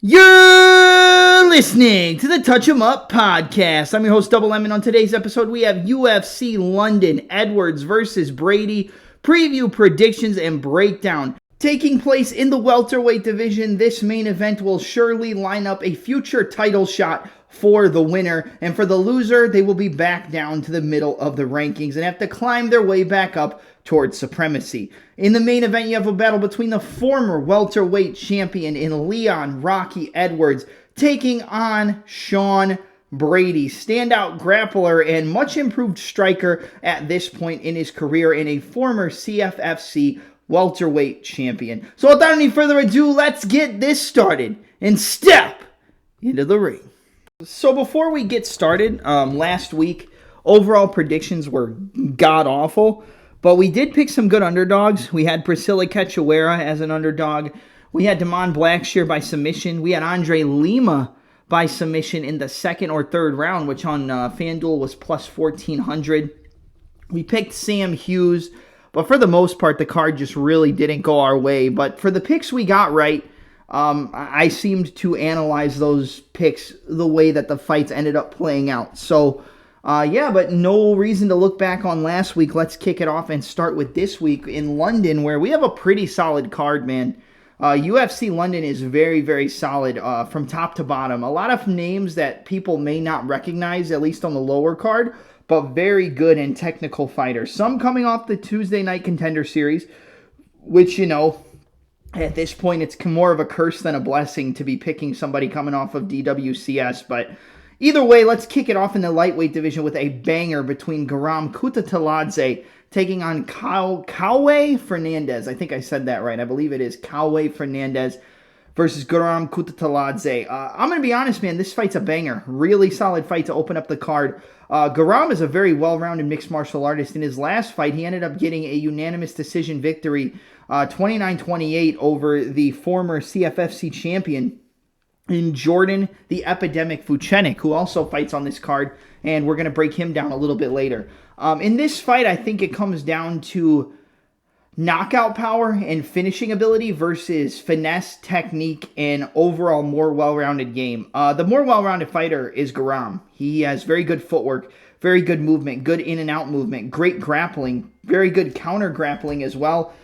You're listening to the Touch 'em Up podcast. I'm your host, Double M, and on today's episode, we have UFC London, Edwards versus Brady, preview, predictions, and breakdown. Taking place in the welterweight division, this main event will surely line up a future title shot for the winner, and for the loser, they will be back down to the middle of the rankings and have to climb their way back up towards supremacy. In the main event, you have a battle between the former welterweight champion in Leon Rocky Edwards taking on Sean Brady, standout grappler and much improved striker at this point in his career, and a former CFFC welterweight champion. So without any further ado, let's get this started and step into the ring. So before we get started, last week, overall predictions were god-awful, but we did pick some good underdogs. We had Priscilla Cachoeira as an underdog. We had Damon Blackshear by submission. We had Andre Lima by submission in the second or third round, which on FanDuel was plus 1,400. We picked Sam Hughes, but for the most part, the card just really didn't go our way. But for the picks we got right, I seemed to analyze those picks the way that the fights ended up playing out. So, but no reason to look back on last week. Let's kick it off and start with this week in London, where we have a pretty solid card, man. UFC London is very, very solid from top to bottom. A lot of names that people may not recognize, at least on the lower card, but very good and technical fighters. Some coming off the Tuesday Night Contender Series, which, at this point, it's more of a curse than a blessing to be picking somebody coming off of DWCS. But either way, let's kick it off in the lightweight division with a banger between Guram Kutateladze taking on Kaue Fernandes. I think I said that right. I believe it is Kaue Fernandes versus Guram Kutateladze. I'm going to be honest, man. This fight's a banger. Really solid fight to open up the card. Guram is a very well-rounded mixed martial artist. In his last fight, he ended up getting a unanimous decision victory, 29-28 over the former CFFC champion in Jordan, the Epidemic Vucenic, who also fights on this card, and we're going to break him down a little bit later. In this fight, I think it comes down to knockout power and finishing ability versus finesse, technique, and overall more well-rounded game. The more well-rounded fighter is Guram. He has very good footwork, very good movement, good in and out movement, great grappling, very good counter grappling as well.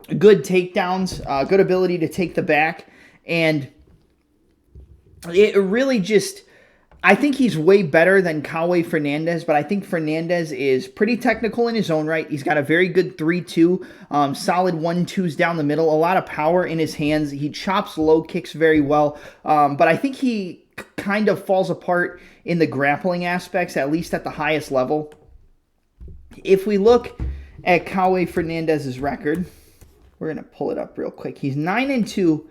Good takedowns, good ability to take the back, and it really just, I think he's way better than Kaue Fernandes, but I think Fernandes is pretty technical in his own right. He's got a very good 3-2, solid 1-2s down the middle, a lot of power in his hands. He chops low kicks very well, but I think he kind of falls apart in the grappling aspects, at least at the highest level. If we look at Kaue Fernandes' record, we're going to pull it up real quick. He's 9-2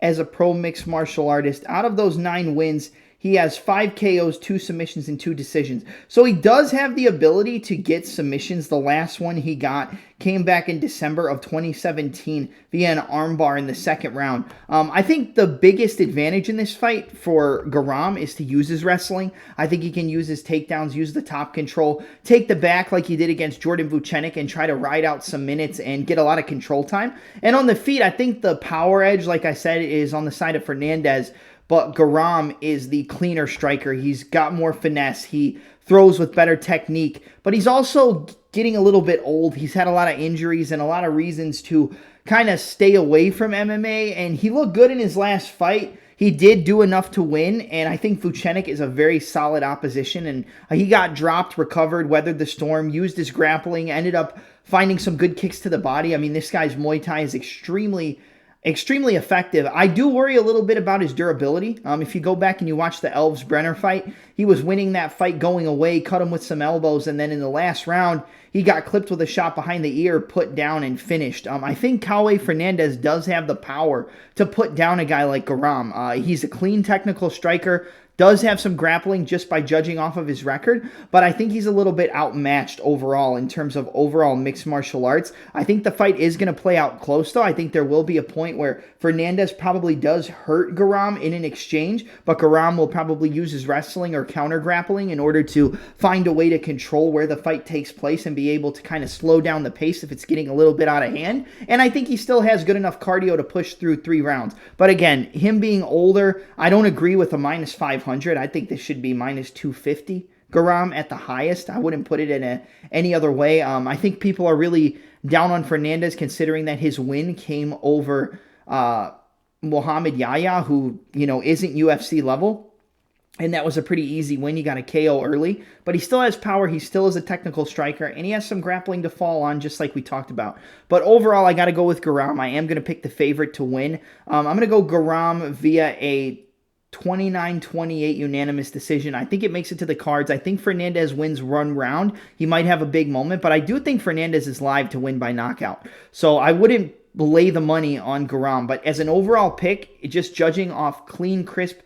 as a pro mixed martial artist. Out of those 9 wins, he has 5 KOs, 2 submissions, and 2 decisions. So he does have the ability to get submissions. The last one he got came back in December of 2017 via an armbar in the second round. I think the biggest advantage in this fight for Guram is to use his wrestling. I think he can use his takedowns, use the top control, take the back like he did against Jordan Vucenic, and try to ride out some minutes and get a lot of control time. And on the feet, I think the power edge, like I said, is on the side of Fernandes. But Guram is the cleaner striker. He's got more finesse. He throws with better technique. But he's also getting a little bit old. He's had a lot of injuries and a lot of reasons to kind of stay away from MMA. And he looked good in his last fight. He did do enough to win. And I think Vucenic is a very solid opposition. And he got dropped, recovered, weathered the storm, used his grappling, ended up finding some good kicks to the body. I mean, this guy's Muay Thai is extremely effective. I do worry a little bit about his durability. If you go back and you watch the Elves Brenner fight, he was winning that fight going away, cut him with some elbows, and then in the last round, he got clipped with a shot behind the ear, put down, and finished. I think Kaue Fernandes does have the power to put down a guy like Guram. He's a clean technical striker, does have some grappling just by judging off of his record, but I think he's a little bit outmatched overall in terms of overall mixed martial arts. I think the fight is going to play out close, though. I think there will be a point where Fernandes probably does hurt Guram in an exchange, but Guram will probably use his wrestling or counter grappling in order to find a way to control where the fight takes place and be able to kind of slow down the pace if it's getting a little bit out of hand. And I think he still has good enough cardio to push through 3 rounds. But again, him being older, I don't agree with a minus 500. I think this should be minus 250. Guram at the highest. I wouldn't put it in any other way. I think people are really down on Fernandes considering that his win came over Muhammad Yahya, who, isn't UFC level. And that was a pretty easy win. He got a KO early. But he still has power. He still is a technical striker. And he has some grappling to fall on, just like we talked about. But overall, I got to go with Guram. I am going to pick the favorite to win. I'm going to go Guram via a 29-28 unanimous decision. I think it makes it to the cards. I think Fernandes wins one round. He might have a big moment, but I do think Fernandes is live to win by knockout. So I wouldn't lay the money on Guram, but as an overall pick, just judging off clean, crisp,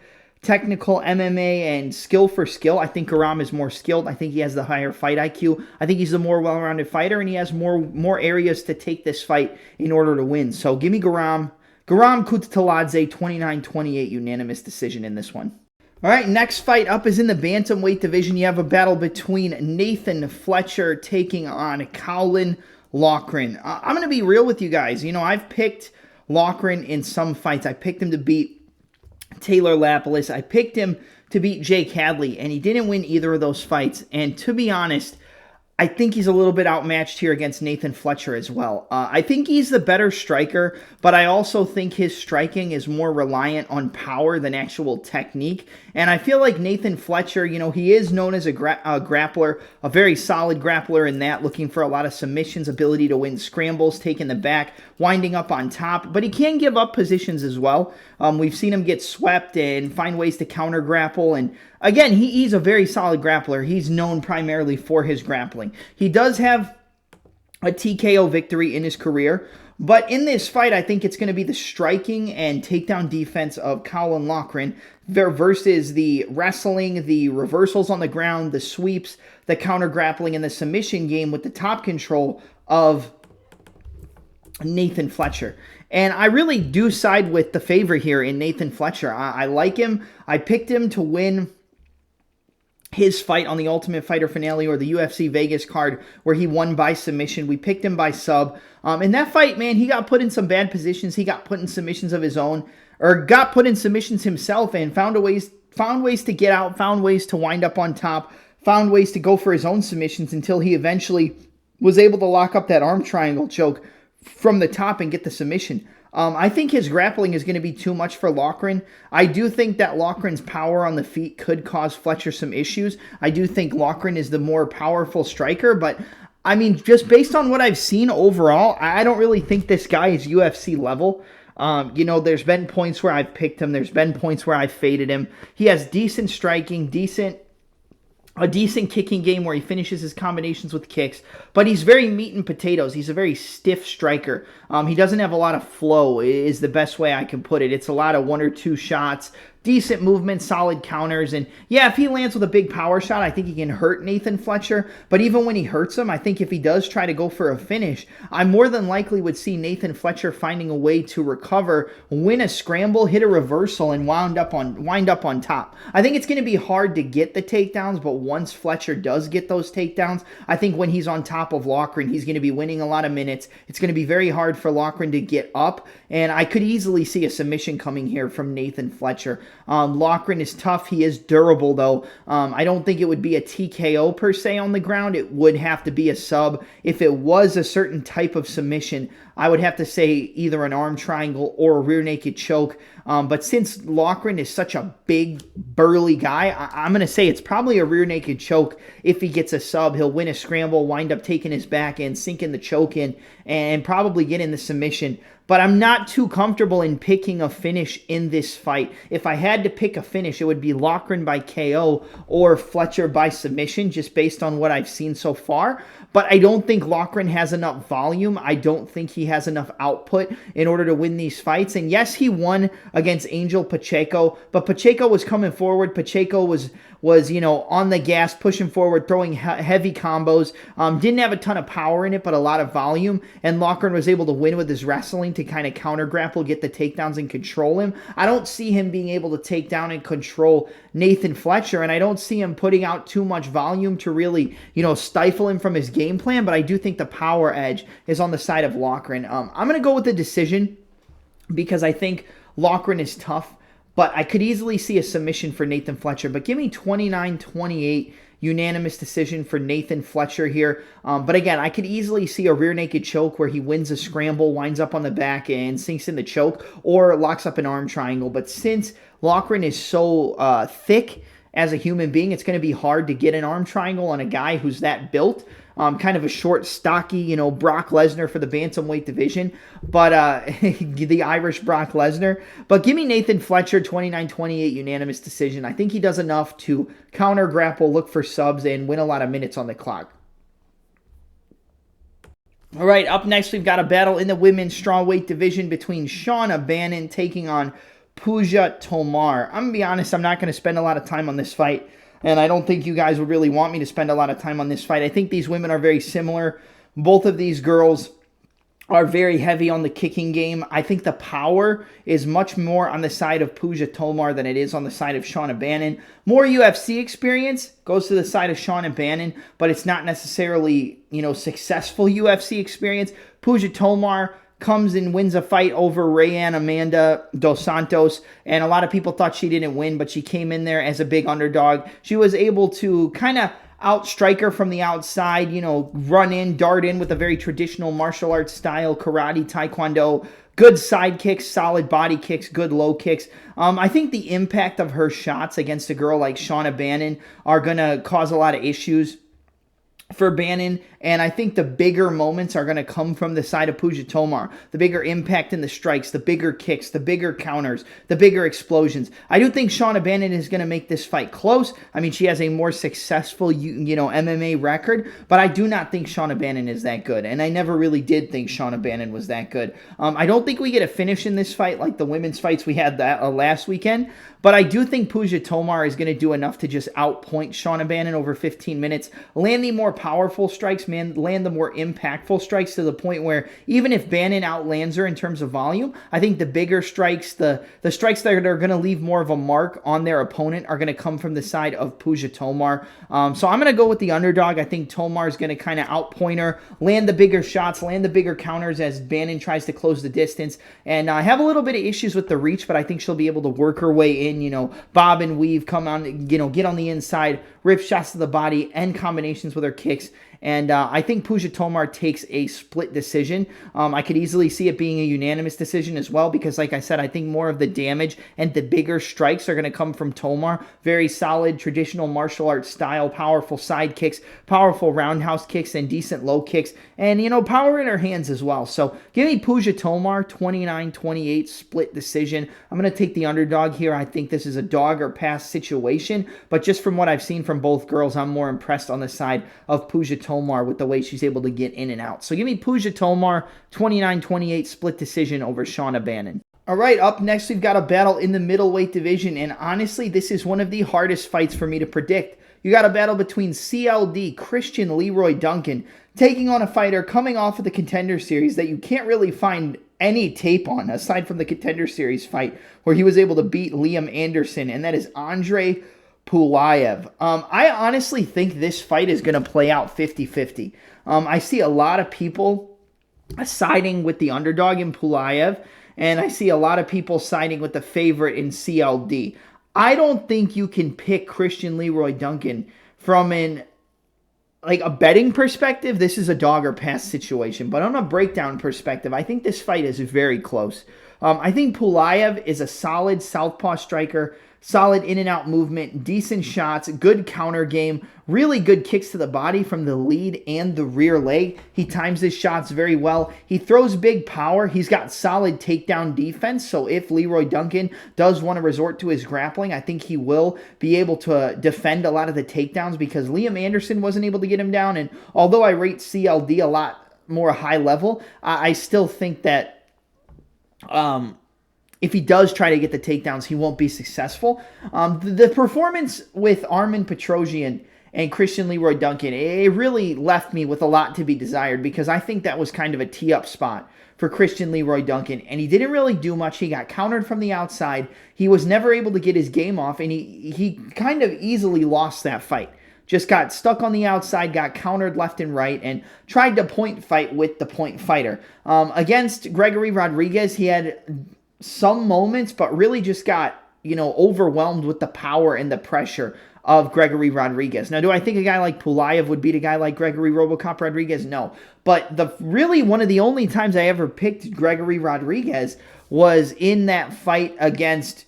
technical MMA and skill for skill, I think Guram is more skilled. I think he has the higher fight IQ. I think he's a more well-rounded fighter, and he has more areas to take this fight in order to win. So give me Guram. Guram Kutateladze, 29-28 unanimous decision in this one. All right, next fight up is in the bantamweight division. You have a battle between Nathan Fletcher taking on Caolan Loughran. I'm going to be real with you guys. I've picked Loughran in some fights. I picked him to beat Taylor Lapilus. I picked him to beat Jake Hadley, and he didn't win either of those fights. And to be honest, I think he's a little bit outmatched here against Nathan Fletcher as well. I think he's the better striker, but I also think his striking is more reliant on power than actual technique. And I feel like Nathan Fletcher, he is known as a grappler, a very solid grappler in that, looking for a lot of submissions, ability to win scrambles, taking the back, winding up on top. But he can give up positions as well. We've seen him get swept and find ways to counter grapple. And again, he's a very solid grappler. He's known primarily for his grappling. He does have a TKO victory in his career. But in this fight, I think it's going to be the striking and takedown defense of Caolan Loughran versus the wrestling, the reversals on the ground, the sweeps, the counter grappling, and the submission game with the top control of Nathan Fletcher. And I really do side with the favorite here in Nathan Fletcher. I like him. I picked him to win his fight on the Ultimate Fighter finale or the UFC Vegas card where he won by submission. We picked him by sub. In that fight, man, he got put in some bad positions. He got put in submissions of his own, or got put in submissions himself, and found ways to get out, found ways to wind up on top, found ways to go for his own submissions until he eventually was able to lock up that arm triangle choke from the top and get the submission. I think his grappling is going to be too much for Loughran. I do think that Loughran's power on the feet could cause Fletcher some issues. I do think Loughran is the more powerful striker, but I mean, just based on what I've seen overall, I don't really think this guy is UFC level. There's been points where I've picked him. There's been points where I've faded him. He has decent striking, a decent kicking game where he finishes his combinations with kicks, but he's very meat and potatoes. He's a very stiff striker. He doesn't have a lot of flow, is the best way I can put it. It's a lot of 1 or 2 shots, decent movement, solid counters, and yeah, if he lands with a big power shot, I think he can hurt Nathan Fletcher, but even when he hurts him, I think if he does try to go for a finish, I more than likely would see Nathan Fletcher finding a way to recover, win a scramble, hit a reversal, and wind up on top. I think it's going to be hard to get the takedowns, but once Fletcher does get those takedowns, I think when he's on top of Loughran, he's going to be winning a lot of minutes. It's going to be very hard for Loughran to get up, and I could easily see a submission coming here from Nathan Fletcher. Loughran is tough. He is durable, though. I don't think it would be a TKO per se on the ground. It would have to be a sub. If it was a certain type of submission, I would have to say either an arm triangle or a rear naked choke. But since Loughran is such a big, burly guy, I'm going to say it's probably a rear naked choke. If he gets a sub, he'll win a scramble, wind up taking his back and sinking the choke in, and probably get in the submission. but I'm not too comfortable in picking a finish in this fight. If I had to pick a finish, it would be Loughran by KO or Fletcher by submission, just based on what I've seen so far. But I don't think Loughran has enough volume. I don't think he has enough output in order to win these fights. And yes, he won against Angel Pacheco, but Pacheco was coming forward. Pacheco was on the gas, pushing forward, throwing heavy combos. Didn't have a ton of power in it, but a lot of volume. And Loughran was able to win with his wrestling to kind of counter grapple, get the takedowns, and control him. I don't see him being able to take down and control Nathan Fletcher, and I don't see him putting out too much volume to really, stifle him from his game plan, but I do think the power edge is on the side of Loughran. I'm going to go with the decision because I think Loughran is tough, but I could easily see a submission for Nathan Fletcher. But give me 29-28 unanimous decision for Nathan Fletcher here. But again, I could easily see a rear naked choke where he wins a scramble, winds up on the back and sinks in the choke, or locks up an arm triangle. But since Loughran is so thick as a human being, it's going to be hard to get an arm triangle on a guy who's that built. Kind of a short, stocky, Brock Lesnar for the bantamweight division, but the Irish Brock Lesnar. But give me Nathan Fletcher, 29-28 unanimous decision. I think he does enough to counter grapple, look for subs, and win a lot of minutes on the clock. All right, up next we've got a battle in the women's strawweight division between Shauna Bannon taking on Puja Tomar. I'm going to be honest, I'm not going to spend a lot of time on this fight. And I don't think you guys would really want me to spend a lot of time on this fight. I think these women are very similar. Both of these girls are very heavy on the kicking game. I think the power is much more on the side of Puja Tomar than it is on the side of Shauna Bannon. More UFC experience goes to the side of Shauna Bannon, but it's not necessarily, successful UFC experience. Puja Tomar comes and wins a fight over Rayanne Amanda dos Santos, and a lot of people thought she didn't win, but she came in there as a big underdog. She was able to kind of outstrike her from the outside, run in, dart in with a very traditional martial arts style, karate, taekwondo, good side kicks, solid body kicks, good low kicks. I think the impact of her shots against a girl like Shauna Bannon are going to cause a lot of issues for Bannon, and I think the bigger moments are going to come from the side of Puja Tomar. The bigger impact in the strikes, the bigger kicks, the bigger counters, the bigger explosions. I do think Shauna Bannon is going to make this fight close. I mean, she has a more successful, MMA record, but I do not think Shauna Bannon is that good, and I never really did think Shauna Bannon was that good. I don't think we get a finish in this fight like the women's fights we had last weekend, but I do think Puja Tomar is going to do enough to just outpoint Shauna Bannon over 15 minutes, land the more powerful strikes, land the more impactful strikes to the point where even if Bannon outlands her in terms of volume, I think the bigger strikes, the strikes that are going to leave more of a mark on their opponent are going to come from the side of Puja Tomar. So I'm going to go with the underdog. I think Tomar is going to kind of outpoint her, land the bigger shots, land the bigger counters as Bannon tries to close the distance, and I have a little bit of issues with the reach, but I think she'll be able to work her way in, bob and weave, come on, get on the inside, rip shots to the body, and combinations with her kicks. And I think Puja Tomar takes a split decision. I could easily see it being a unanimous decision as well because, like I said, I think more of the damage and the bigger strikes are going to come from Tomar. Very solid, traditional martial arts style, powerful side kicks, powerful roundhouse kicks, and decent low kicks. And, power in her hands as well. So give me Puja Tomar, 29-28 split decision. I'm going to take the underdog here. I think this is a dog or pass situation. But just from what I've seen from both girls, I'm more impressed on the side of Puja Tomar with the way she's able to get in and out. So give me Puja Tomar, 29-28 split decision over Shauna Bannon. All right, up next we've got a battle in the middleweight division, and honestly, this is one of the hardest fights for me to predict. You got a battle between CLD Christian Leroy Duncan taking on a fighter coming off of the Contender Series that you can't really find any tape on aside from the Contender Series fight where he was able to beat Liam Anderson, and that is Andre Pulayev. I honestly think this fight is going to play out 50-50. I see a lot of people siding with the underdog in Pulayev, and I see a lot of people siding with the favorite in CLD. I don't think you can pick Christian Leroy Duncan from a betting perspective. This is a dog or pass situation, but on a breakdown perspective, I think this fight is very close. I think Pullaev is a solid southpaw striker, solid in and out movement, decent shots, good counter game, really good kicks to the body from the lead and the rear leg. He times his shots very well. He throws big power. He's got solid takedown defense. So if Leroy Duncan does want to resort to his grappling, I think he will be able to defend a lot of the takedowns because Liam Anderson wasn't able to get him down. And although I rate CLD a lot more high level, I still think that if he does try to get the takedowns, he won't be successful. The performance with Armen Petrosyan and Christian Leroy Duncan, it really left me with a lot to be desired because I think that was kind of a tee-up spot for Christian Leroy Duncan, and he didn't really do much. He got countered from the outside. He was never able to get his game off, and he kind of easily lost that fight. Just got stuck on the outside, got countered left and right, and tried to point fight with the point fighter. Against Gregory Rodriguez, he had some moments, but really just got, overwhelmed with the power and the pressure of Gregory Rodriguez. Now, do I think a guy like Pullaev would beat a guy like Gregory Robocop Rodriguez? No. But one of the only times I ever picked Gregory Rodriguez was in that fight against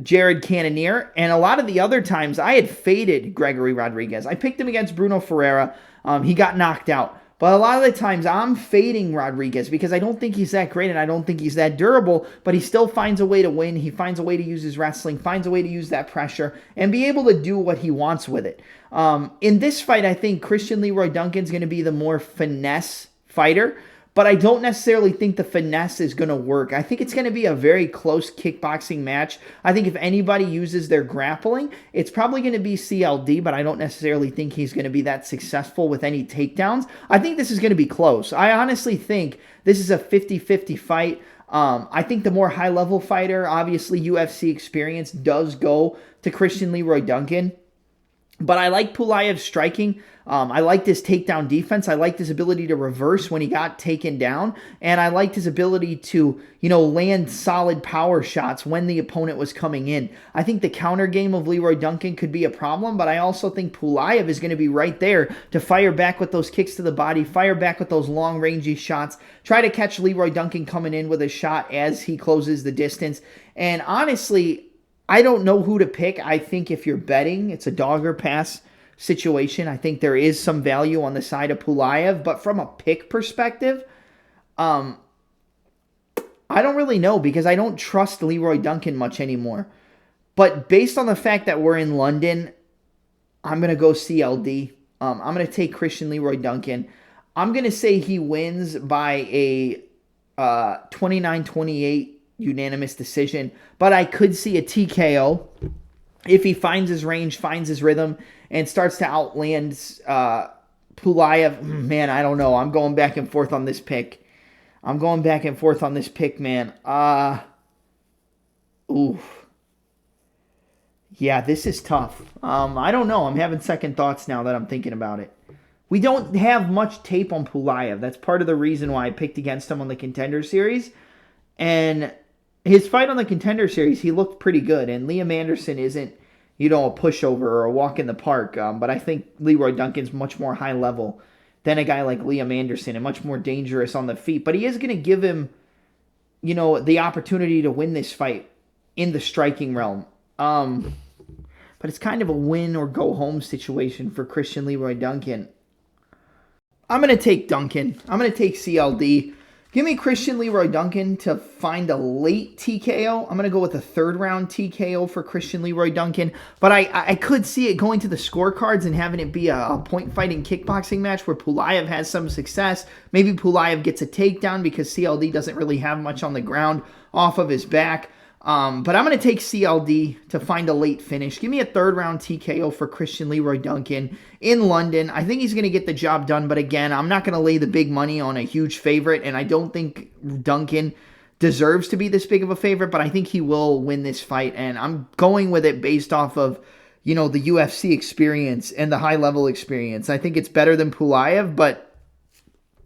Jared Cannonier, and a lot of the other times I had faded Gregory Rodriguez. I picked him against Bruno Ferreira. He got knocked out. But a lot of the times I'm fading Rodriguez because I don't think he's that great and I don't think he's that durable, but he still finds a way to win. He finds a way to use his wrestling, finds a way to use that pressure, and be able to do what he wants with it. In this fight, I think Christian Leroy Duncan's going to be the more finesse fighter, but I don't necessarily think the finesse is going to work. I think it's going to be a very close kickboxing match. I think if anybody uses their grappling, it's probably going to be CLD, but I don't necessarily think he's going to be that successful with any takedowns. I think this is going to be close. I honestly think this is a 50-50 fight. I think the more high-level fighter, obviously UFC experience, does go to Christian Leroy Duncan. But I like Pullaev's striking. I liked his takedown defense. I liked his ability to reverse when he got taken down. And I liked his ability to, land solid power shots when the opponent was coming in. I think the counter game of Leroy Duncan could be a problem, but I also think Pullaev is going to be right there to fire back with those kicks to the body, fire back with those long-rangey shots, try to catch Leroy Duncan coming in with a shot as he closes the distance. And honestly, I don't know who to pick. I think if you're betting, it's a dog or pass situation. I think there is some value on the side of Pullaev, but from a pick perspective, I don't really know because I don't trust Leroy Duncan much anymore. But based on the fact that we're in London, I'm going to go CLD. I'm going to take Christian Leroy Duncan. I'm going to say he wins by a 29-28 unanimous decision, but I could see a TKO if he finds his range, finds his rhythm, and starts to outland Pullaev. Man, I don't know. I'm going back and forth on this pick. Man. Yeah, this is tough. I don't know. I'm having second thoughts now that I'm thinking about it. We don't have much tape on Pullaev. That's part of the reason why I picked against him on the Contender Series. And his fight on the Contender Series, he looked pretty good. And Liam Anderson isn't, a pushover or a walk in the park. But I think Leroy Duncan's much more high level than a guy like Liam Anderson and much more dangerous on the feet. But he is going to give him, the opportunity to win this fight in the striking realm. But it's kind of a win or go home situation for Christian Leroy Duncan. I'm going to take Duncan. I'm going to take CLD. Give me Christian Leroy Duncan to find a late TKO. I'm going to go with a third-round TKO for Christian Leroy Duncan. But I could see it going to the scorecards and having it be a point-fighting kickboxing match where Pullaev has some success. Maybe Pullaev gets a takedown because CLD doesn't really have much on the ground off of his back. But I'm going to take CLD to find a late finish. Give me a third-round TKO for Christian Leroy Duncan in London. I think he's going to get the job done, but again, I'm not going to lay the big money on a huge favorite, and I don't think Duncan deserves to be this big of a favorite, but I think he will win this fight, and I'm going with it based off of, the UFC experience and the high-level experience. I think it's better than Pullaev, but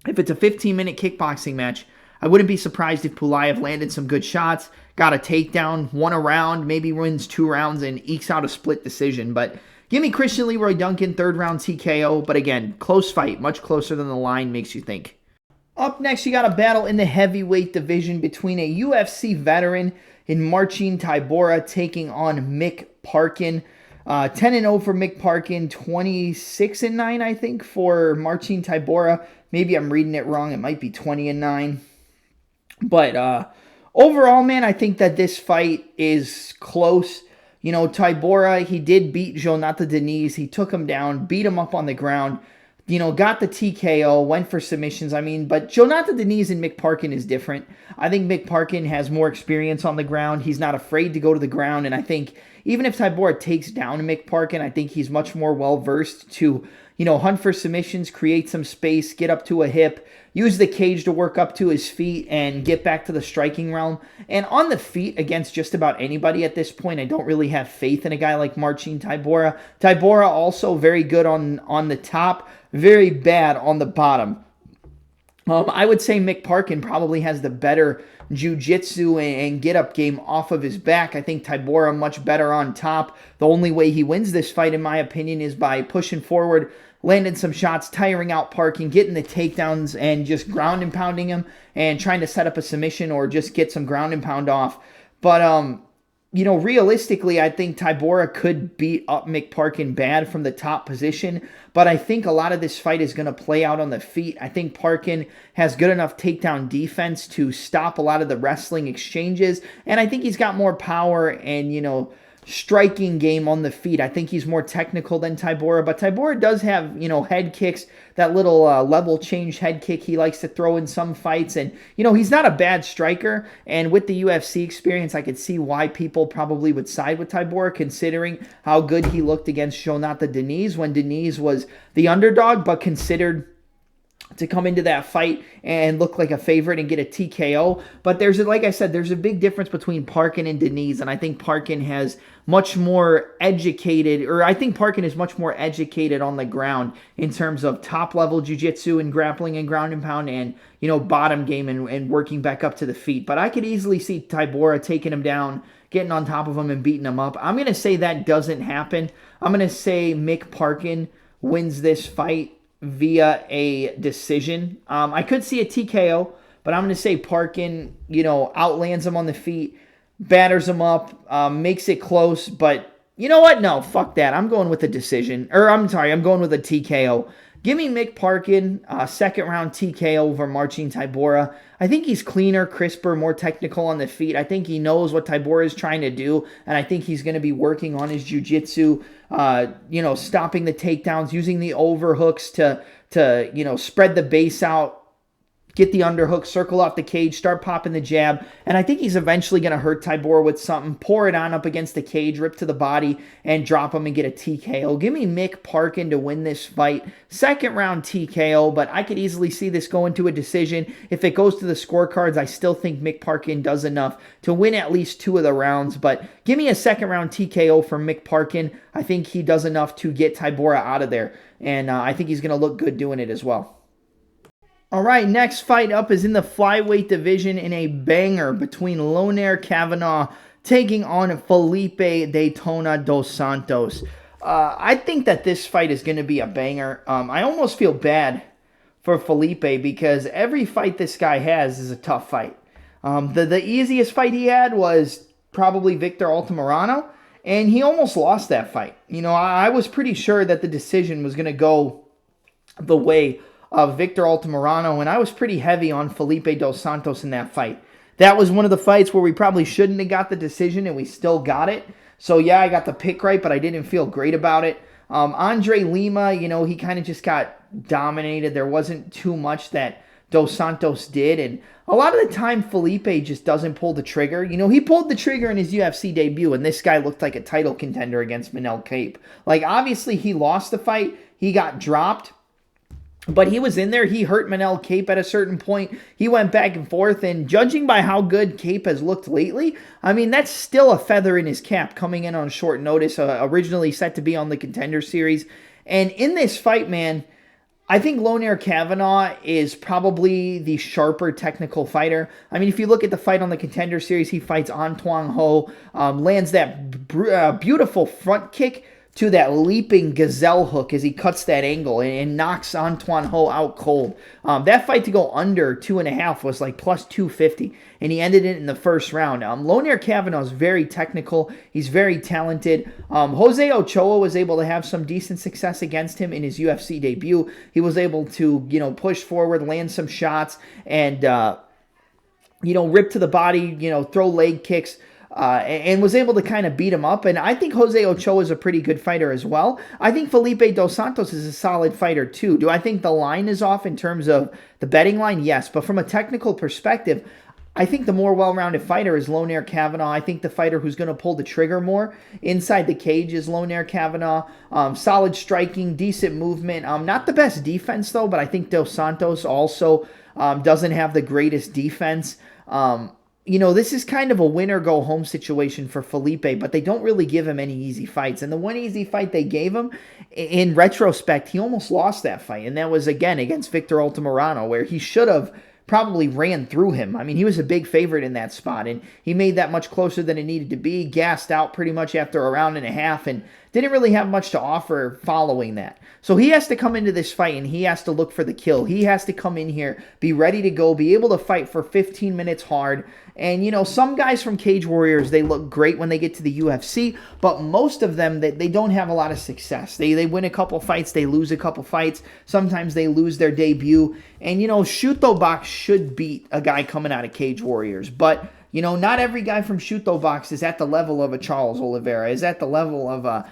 if it's a 15-minute kickboxing match, I wouldn't be surprised if Pullaev landed some good shots, got a takedown, won a round, maybe wins 2 rounds, and ekes out a split decision. But give me Christian Leroy Duncan, third round TKO. But again, close fight, much closer than the line makes you think. Up next, you got a battle in the heavyweight division between a UFC veteran in Marcin Tybura taking on Mick Parkin. 10-0 for Mick Parkin, 26-9, I think, for Marcin Tybura. Maybe I'm reading it wrong. It might be 20-9. But overall, man, I think that this fight is close. You know, Tybura, he did beat Jonathan Deniz. He took him down, beat him up on the ground. You know, got the TKO, went for submissions. I mean, but Jonathan Deniz and Mick Parkin is different. I think Mick Parkin has more experience on the ground. He's not afraid to go to the ground. And I think even if Tybura takes down Mick Parkin, I think he's much more well-versed to, you know, hunt for submissions, create some space, get up to a hip, use the cage to work up to his feet, and get back to the striking realm. And on the feet against just about anybody at this point, I don't really have faith in a guy like Marcin Tybura. Tybura also very good on the top, very bad on the bottom. I would say Mick Parkin probably has the better jiu-jitsu and get-up game off of his back. I think Tybura much better on top. The only way he wins this fight, in my opinion, is by pushing forward, landing some shots, tiring out Parkin, getting the takedowns, and just ground and pounding him and trying to set up a submission or just get some ground and pound off. But, you know, realistically, I think Tybura could beat up Mick Parkin bad from the top position, but I think a lot of this fight is going to play out on the feet. I think Parkin has good enough takedown defense to stop a lot of the wrestling exchanges, and I think he's got more power and, you know, striking game on the feet. I think he's more technical than Tybura, but Tybura does have, you know, head kicks, that little level change head kick he likes to throw in some fights, and, you know, he's not a bad striker, and with the UFC experience, I could see why people probably would side with Tybura, considering how good he looked against Jonathan Deniz when Deniz was the underdog, but considered to come into that fight and look like a favorite and get a TKO. But there's, like I said, there's a big difference between Parkin and Deniz, and I think Parkin has much more educated, or I think Parkin is much more educated on the ground in terms of top-level jiu-jitsu and grappling and ground and pound and, you know, bottom game and working back up to the feet. But I could easily see Tybura taking him down, getting on top of him and beating him up. I'm going to say that doesn't happen. I'm going to say Mick Parkin wins this fight via a decision. I could see a TKO, but I'm going to say Parkin, you know, outlands him on the feet, batters him up, makes it close, but you know what? No, fuck that. I'm going with a decision. I'm going with a TKO. Give me Mick Parkin, second round TKO over Marcin Tybura. I think he's cleaner, crisper, more technical on the feet. I think he knows what Tybura is trying to do, and I think he's going to be working on his jiu-jitsu, you know, stopping the takedowns, using the overhooks to you know, spread the base out, get the underhook, circle off the cage, start popping the jab, and I think he's eventually going to hurt Tybura with something, pour it on up against the cage, rip to the body, and drop him and get a TKO. Give me Mick Parkin to win this fight. Second round TKO, but I could easily see this going to a decision. If it goes to the scorecards, I still think Mick Parkin does enough to win at least 2 of the rounds, but give me a second round TKO from Mick Parkin. I think he does enough to get Tybura out of there, and I think he's going to look good doing it as well. All right, next fight up is in the flyweight division in a banger between Loen'er Kavanagh taking on Felipe Daytona dos Santos. I think that this fight is going to be a banger. I almost feel bad for Felipe because every fight this guy has is a tough fight. The easiest fight he had was probably Victor Altamirano, and he almost lost that fight. You know, I was pretty sure that the decision was going to go the way of Victor Altamirano, and I was pretty heavy on Felipe dos Santos in that fight. That was one of the fights where we probably shouldn't have got the decision, and we still got it. So yeah, I got the pick right, but I didn't feel great about it. Andre Lima, you know, he kind of just got dominated. There wasn't too much that dos Santos did, and a lot of the time Felipe just doesn't pull the trigger. You know, he pulled the trigger in his UFC debut, and this guy looked like a title contender against Manel Kape. Like, obviously he lost the fight. He got dropped. But he was in there. He hurt Manel Kape at a certain point. He went back and forth, and judging by how good Kape has looked lately, I mean, that's still a feather in his cap coming in on short notice, originally set to be on the Contender Series. And in this fight, man, I think Loen'er Kavanagh is probably the sharper technical fighter. I mean, if you look at the fight on the Contender Series, he fights An Tuong Ho, lands that beautiful front kick to that leaping gazelle hook as he cuts that angle and knocks Antoine Ho out cold. That fight to go under 2.5 was like plus 250, and he ended it in the first round. Loen'er Kavanagh is very technical. He's very talented. Jose Ochoa was able to have some decent success against him in his UFC debut. He was able to, push forward, land some shots, and, rip to the body, throw leg kicks. And was able to kind of beat him up. And I think Jose Ochoa is a pretty good fighter as well. I think Felipe dos Santos is a solid fighter too. Do I think the line is off in terms of the betting line? Yes. But from a technical perspective, I think the more well-rounded fighter is Loen'er Kavanagh. I think the fighter who's going to pull the trigger more inside the cage is Loen'er Kavanagh. Solid striking, decent movement. Not the best defense though, but I think Dos Santos also doesn't have the greatest defense. This is kind of a win-or-go-home situation for Felipe, but they don't really give him any easy fights. And the one easy fight they gave him, in retrospect, he almost lost that fight. And that was, again, against Victor Altamirano, where he should have probably ran through him. I mean, he was a big favorite in that spot, and he made that much closer than it needed to be, gassed out pretty much after a round and a half, and didn't really have much to offer following that. So he has to come into this fight, and he has to look for the kill. He has to come in here, be ready to go, be able to fight for 15 minutes hard. And, some guys from Cage Warriors, they look great when they get to the UFC, but most of them, they don't have a lot of success. They win a couple fights, they lose a couple fights. Sometimes they lose their debut. And, Shuto Box should beat a guy coming out of Cage Warriors. But, not every guy from Shuto Box is at the level of a Charles Oliveira, is at the level of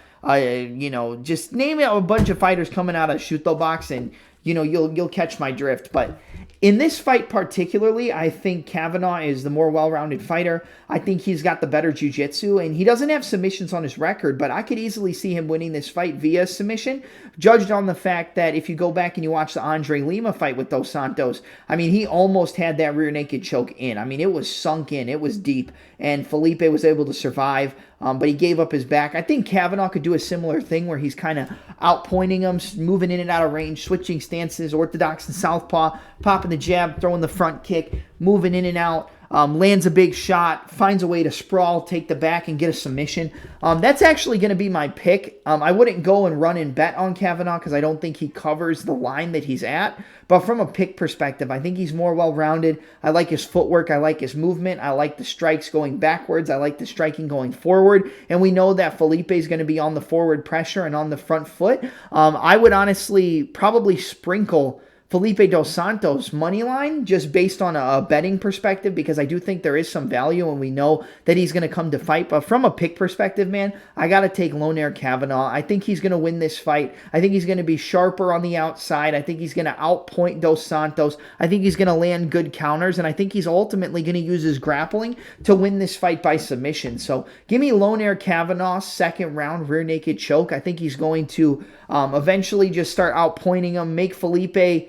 just name out a bunch of fighters coming out of Shuto Box, and you'll catch my drift. But in this fight particularly, I think Kavanagh is the more well-rounded fighter. I think he's got the better jiu-jitsu, and he doesn't have submissions on his record, but I could easily see him winning this fight via submission, judged on the fact that if you go back and you watch the Andre Lima fight with Dos Santos, I mean, he almost had that rear naked choke in. I mean, it was sunk in. It was deep, and Felipe was able to survive, but he gave up his back. I think Kavanagh could do a similar thing where he's kind of outpointing him, moving in and out of range, switching stances, orthodox and southpaw, popping the jab, throwing the front kick, moving in and out, lands a big shot, finds a way to sprawl, take the back, and get a submission. That's actually going to be my pick. I wouldn't go and run and bet on Kavanagh because I don't think he covers the line that he's at. But from a pick perspective, I think he's more well-rounded. I like his footwork. I like his movement. I like the strikes going backwards. I like the striking going forward. And we know that Felipe is going to be on the forward pressure and on the front foot. I would honestly probably sprinkle Felipe dos Santos money line just based on a betting perspective, because I do think there is some value and we know that he's going to come to fight. But from a pick perspective, man, I got to take Loen'er Kavanagh. I think he's going to win this fight. I think he's going to be sharper on the outside. I think he's going to outpoint Dos Santos. I think he's going to land good counters, and I think he's ultimately going to use his grappling to win this fight by submission. So give me Loen'er Kavanagh, second round, rear naked choke. I think he's going to eventually just start outpointing him, make Felipe,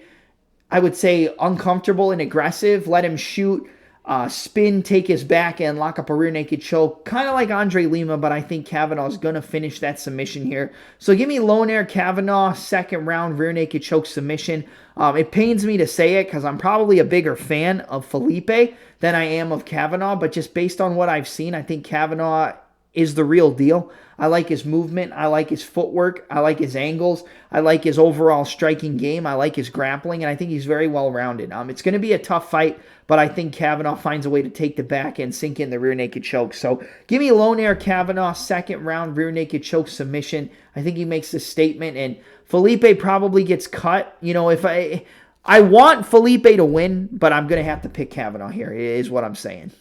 I would say, uncomfortable and aggressive, let him shoot, spin, take his back, and lock up a rear naked choke. Kind of like Andre Lima, but I think Kavanagh is going to finish that submission here. So give me Loen'er Kavanagh, second round, rear naked choke submission. It pains me to say it because I'm probably a bigger fan of Felipe than I am of Kavanagh, but just based on what I've seen, I think Kavanagh is the real deal. I like his movement. I like his footwork. I like his angles. I like his overall striking game. I like his grappling, and I think he's very well-rounded. It's going to be a tough fight, but I think Kavanagh finds a way to take the back and sink in the rear naked choke. So give me Loen'er Kavanagh, second round, rear naked choke submission. I think he makes the statement, and Felipe probably gets cut. If I want Felipe to win, but I'm going to have to pick Kavanagh here, is what I'm saying.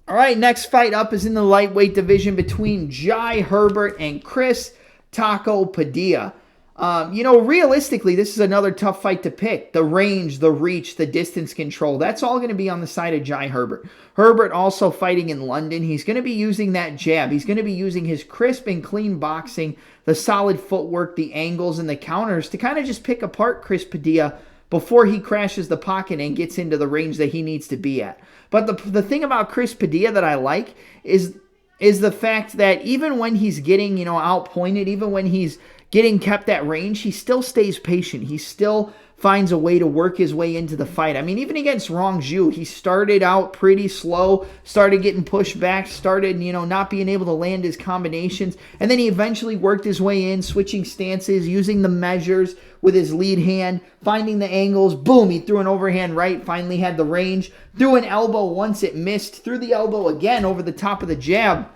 All right, next fight up is in the lightweight division between Jai Herbert and Chris Taco Padilla. Realistically, this is another tough fight to pick. The range, the reach, the distance control, that's all going to be on the side of Jai Herbert. Herbert also fighting in London. He's going to be using that jab. He's going to be using his crisp and clean boxing, the solid footwork, the angles, and the counters to kind of just pick apart Chris Padilla before he crashes the pocket and gets into the range that he needs to be at. But the thing about Chris Padilla that I like is the fact that even when he's getting, outpointed, even when he's getting kept at range, he still stays patient. He still finds a way to work his way into the fight. I mean, even against Rongju, he started out pretty slow, started getting pushed back, started, not being able to land his combinations, and then he eventually worked his way in, switching stances, using the measures with his lead hand, finding the angles. Boom, he threw an overhand right, finally had the range, threw an elbow once it missed, threw the elbow again over the top of the jab,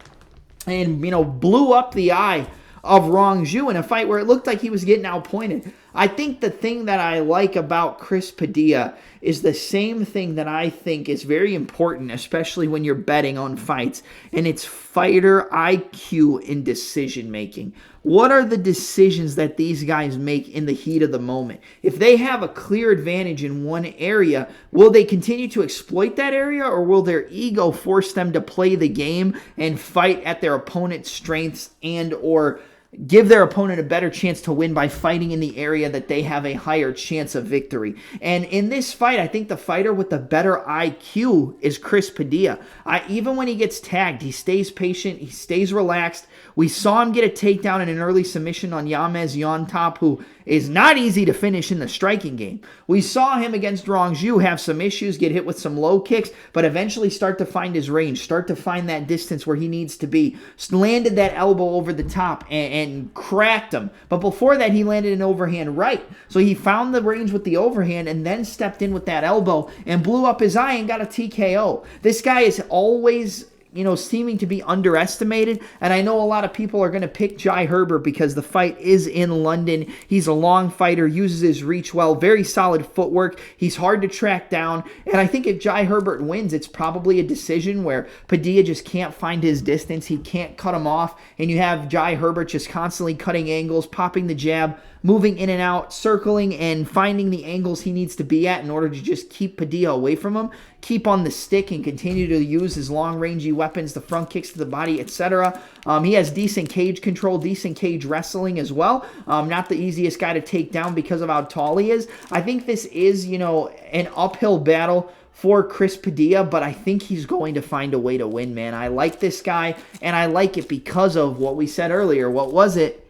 and, blew up the eye of Rongju in a fight where it looked like he was getting outpointed. I think the thing that I like about Chris Padilla is the same thing that I think is very important, especially when you're betting on fights, and it's fighter IQ and decision making. What are the decisions that these guys make in the heat of the moment? If they have a clear advantage in one area, will they continue to exploit that area, or will their ego force them to play the game and fight at their opponent's strengths and or give their opponent a better chance to win by fighting in the area that they have a higher chance of victory? And in this fight, I think the fighter with the better IQ is Chris Padilla. Even when he gets tagged, he stays patient, he stays relaxed. We saw him get a takedown in an early submission on Yamez Yontop, who is not easy to finish in the striking game. We saw him against Rongju have some issues, get hit with some low kicks, but eventually start to find his range, start to find that distance where he needs to be. Landed that elbow over the top and cracked him. But before that, he landed an overhand right. So he found the range with the overhand and then stepped in with that elbow and blew up his eye and got a TKO. This guy is always seeming to be underestimated. And I know a lot of people are going to pick Jai Herbert because the fight is in London. He's a long fighter, uses his reach well, very solid footwork. He's hard to track down. And I think if Jai Herbert wins, it's probably a decision where Padilla just can't find his distance. He can't cut him off. And you have Jai Herbert just constantly cutting angles, popping the jab, moving in and out, circling, and finding the angles he needs to be at in order to just keep Padilla away from him, keep on the stick, and continue to use his long-rangey weapons, the front kicks to the body, etc. He has decent cage control, decent cage wrestling as well. Not the easiest guy to take down because of how tall he is. I think this is, an uphill battle for Chris Padilla, but I think he's going to find a way to win, man. I like this guy, and I like it because of what we said earlier. What was it?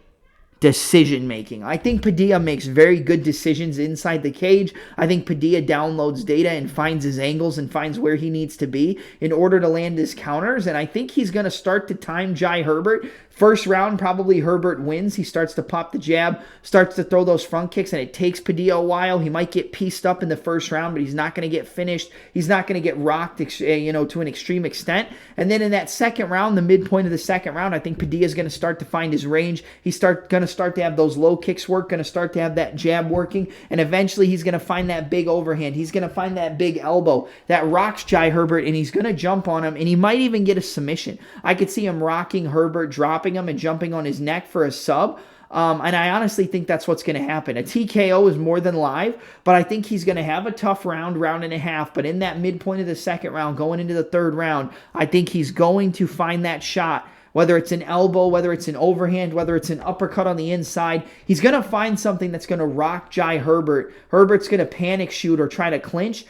Decision making. I think Padilla makes very good decisions inside the cage. I think Padilla downloads data and finds his angles and finds where he needs to be in order to land his counters. And I think he's going to start to time Jai Herbert. First round, probably Herbert wins. He starts to pop the jab, starts to throw those front kicks, and it takes Padilla a while. He might get pieced up in the first round, but he's not going to get finished. He's not going to get rocked, to an extreme extent. And then in that second round, the midpoint of the second round, I think Padilla is going to start to find his range. He's going to start to have those low kicks work, going to start to have that jab working, and eventually he's going to find that big overhand. He's going to find that big elbow that rocks Jai Herbert, and he's going to jump on him, and he might even get a submission. I could see him rocking Herbert, dropping him, and jumping on his neck for a sub. And I honestly think that's what's going to happen. A TKO is more than live, but I think he's going to have a tough round and a half. But in that midpoint of the second round, going into the third round, I think he's going to find that shot. Whether it's an elbow, whether it's an overhand, whether it's an uppercut on the inside, he's going to find something that's going to rock Jai Herbert. Herbert's going to panic shoot or try to clinch.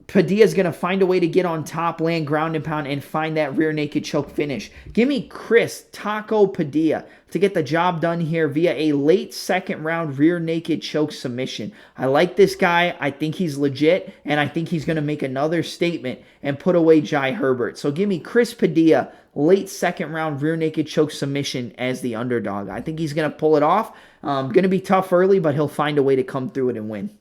Padilla's going to find a way to get on top, land ground and pound, and find that rear naked choke finish. Give me Chris Taco Padilla to get the job done here via a late second round rear naked choke submission. I like this guy. I think he's legit, and I think he's going to make another statement and put away Jai Herbert. So give me Chris Padilla, late second round rear naked choke submission as the underdog. I think he's going to pull it off. Going to be tough early, but he'll find a way to come through it and win.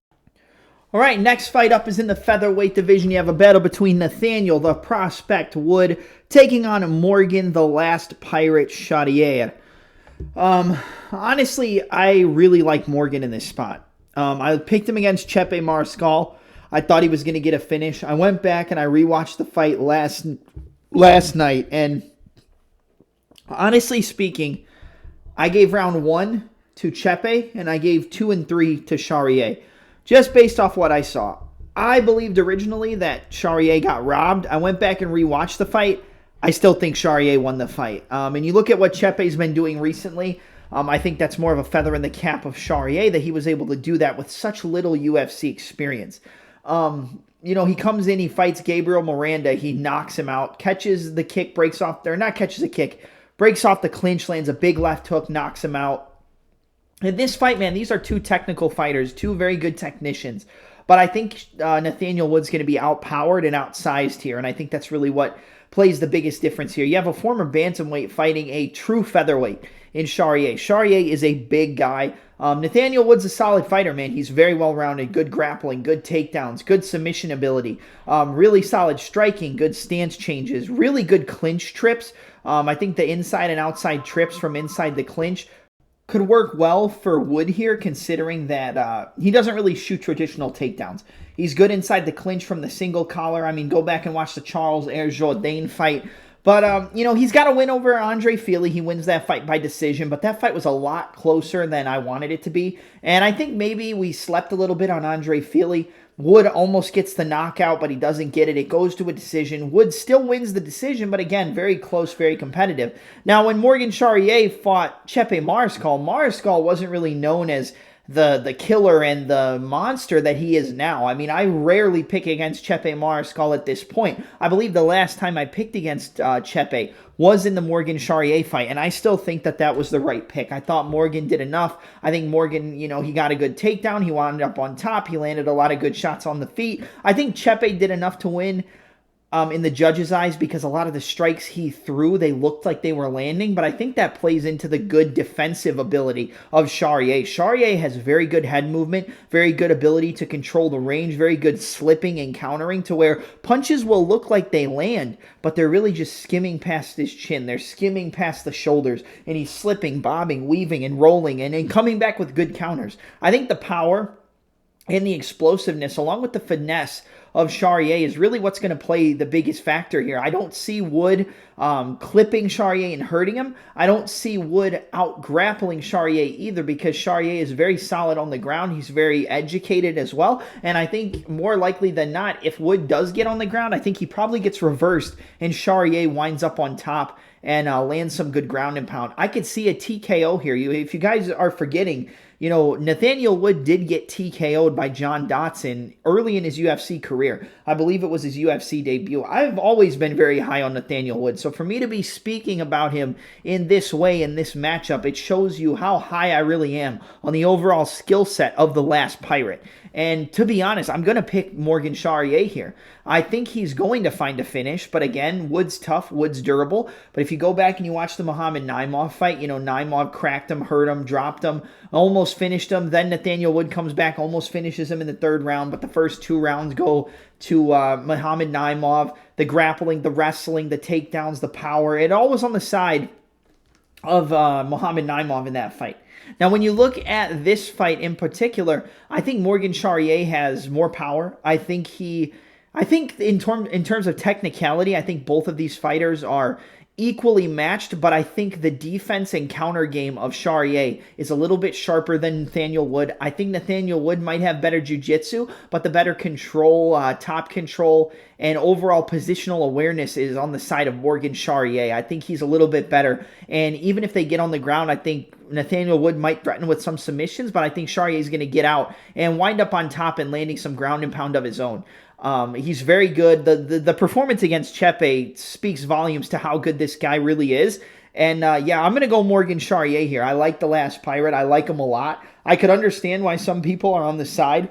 All right, next fight up is in the featherweight division. You have a battle between Nathaniel, the prospect Wood, taking on Morgan, the last pirate Charriere. Honestly, I really like Morgan in this spot. I picked him against Chepe Mariscal. I thought he was going to get a finish. I went back and I rewatched the fight last night, and honestly speaking, I gave round 1 to Chepe, and I gave 2 and 3 to Charriere. Just based off what I saw. I believed originally that Charriere got robbed. I went back and rewatched the fight. I still think Charriere won the fight. And you look at what Chepe's been doing recently, I think that's more of a feather in the cap of Charriere that he was able to do that with such little UFC experience. He comes in, he fights Gabriel Miranda, he knocks him out, catches the kick, breaks off the clinch, lands a big left hook, knocks him out. In this fight, man, these are two technical fighters, two very good technicians. But I think Nathaniel Wood's going to be outpowered and outsized here, and I think that's really what plays the biggest difference here. You have a former bantamweight fighting a true featherweight in Charriere. Charriere is a big guy. Nathaniel Wood's a solid fighter, man. He's very well-rounded, good grappling, good takedowns, good submission ability, really solid striking, good stance changes, really good clinch trips. I think the inside and outside trips from inside the clinch could work well for Wood here, considering that he doesn't really shoot traditional takedowns. He's good inside the clinch from the single collar. I mean, go back and watch the Charles Jourdain fight. But, he's got a win over Andre Fili. He wins that fight by decision, but that fight was a lot closer than I wanted it to be. And I think maybe we slept a little bit on Andre Fili. Wood almost gets the knockout, but he doesn't get it. It goes to a decision. Wood still wins the decision, but again, very close, very competitive. Now, when Morgan Charriere fought Chepe Mariscal wasn't really known as the killer and the monster that he is now. I mean, I rarely pick against Chepe Mariscal at this point. I believe the last time I picked against Chepe was in the Morgan Charriere fight, and I still think that that was the right pick. I thought Morgan did enough. I think Morgan, he got a good takedown. He wound up on top. He landed a lot of good shots on the feet. I think Chepe did enough to win in the judges' eyes because a lot of the strikes he threw, they looked like they were landing, but I think that plays into the good defensive ability of Charriere. Charriere has very good head movement, very good ability to control the range, very good slipping and countering to where punches will look like they land, but they're really just skimming past his chin. They're skimming past the shoulders, and he's slipping, bobbing, weaving, and rolling, and coming back with good counters. I think the power and the explosiveness, along with the finesse of Charriere, is really what's going to play the biggest factor here. I don't see Wood clipping Charriere and hurting him. I don't see Wood out-grappling Charriere either because Charriere is very solid on the ground. He's very educated as well. And I think more likely than not, if Wood does get on the ground, I think he probably gets reversed and Charriere winds up on top and lands some good ground and pound. I could see a TKO here. If you guys are forgetting, Nathaniel Wood did get TKO'd by John Dodson early in his UFC career. I believe it was his UFC debut. I've always been very high on Nathaniel Wood. So for me to be speaking about him in this way, in this matchup, it shows you how high I really am on the overall skill set of the last Pirate. And to be honest, I'm going to pick Morgan Charriere here. I think he's going to find a finish, but again, Wood's tough, Wood's durable. But if you go back and you watch the Muhammad Naimov fight, Naimov cracked him, hurt him, dropped him, almost finished him. Then Nathaniel Wood comes back, almost finishes him in the third round, but the first two rounds go to Muhammad Naimov. The grappling, the wrestling, the takedowns, the power, it all was on the side of Muhammad Naimov in that fight. Now, when you look at this fight in particular, I think Morgan Charriere has more power. I think in terms of technicality, I think both of these fighters are equally matched, but I think the defense and counter game of Charriere is a little bit sharper than Nathaniel Wood. I think Nathaniel Wood might have better jiu-jitsu, but the better control, top control, and overall positional awareness is on the side of Morgan Charriere. I think he's a little bit better, and even if they get on the ground, I think Nathaniel Wood might threaten with some submissions, but I think Charriere is going to get out and wind up on top and landing some ground and pound of his own. He's very good. The performance against Chepe speaks volumes to how good this guy really is. And I'm going to go Morgan Charriere here. I like the last Pirate. I like him a lot. I could understand why some people are on the side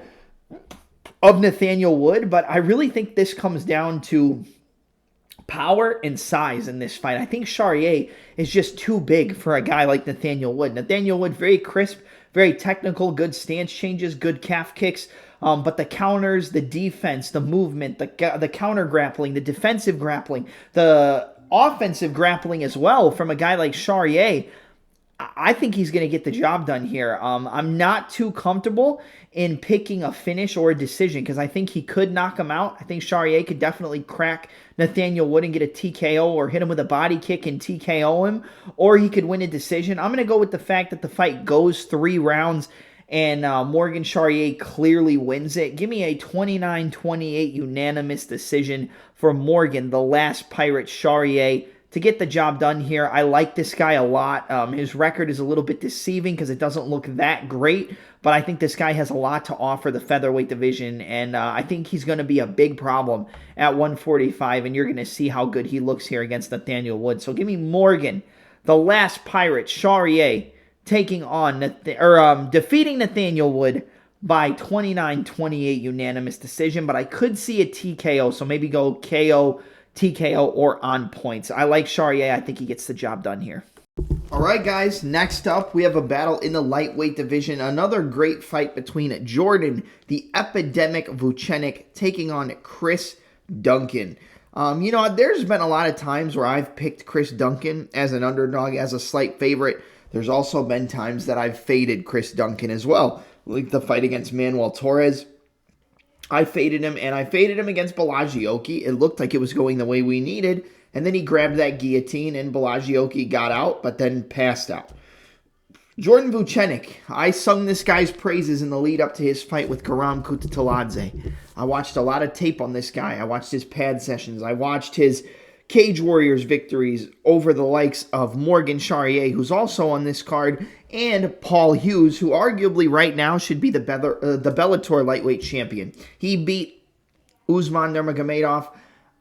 of Nathaniel Wood, but I really think this comes down to power and size in this fight. I think Charriere is just too big for a guy like Nathaniel Wood. Nathaniel Wood, very crisp, very technical, good stance changes, good calf kicks. But the counters, the defense, the movement, the counter grappling, the defensive grappling, the offensive grappling as well from a guy like Charriere, I think he's going to get the job done here. I'm not too comfortable in picking a finish or a decision because I think he could knock him out. I think Charriere could definitely crack Nathaniel Wood and get a TKO or hit him with a body kick and TKO him, or he could win a decision. I'm going to go with the fact that the fight goes 3 rounds and Morgan Charriere clearly wins it. Give me a 29-28 unanimous decision for Morgan, the last Pirate Charriere, to get the job done here. I like this guy a lot. His record is a little bit deceiving because it doesn't look that great, but I think this guy has a lot to offer the featherweight division, and I think he's going to be a big problem at 145, and you're going to see how good he looks here against Nathaniel Wood. So give me Morgan, the last Pirate Charriere, taking on defeating Nathaniel Wood by 29-28 unanimous decision, but I could see a TKO, so maybe go KO, TKO, or on points. I like Charriere. I think he gets the job done here. All right, guys, next up, we have a battle in the lightweight division. Another great fight between Jordan, the epidemic Vucenic, taking on Chris Duncan. There's been a lot of times where I've picked Chris Duncan as an underdog, as a slight favorite. There's also been times that I've faded Chris Duncan as well, like the fight against Manuel Torres. I faded him, and I faded him against Blachowicz. It looked like it was going the way we needed, and then he grabbed that guillotine, and Blachowicz got out, but then passed out. Jordan Vucenic, I sung this guy's praises in the lead up to his fight with Guram Kutateladze. I watched a lot of tape on this guy. I watched his pad sessions. I watched his Cage Warriors victories over the likes of Morgan Charriere, who's also on this card, and Paul Hughes, who arguably right now should be the Bellator lightweight champion. He beat Usman Nurmagomedov.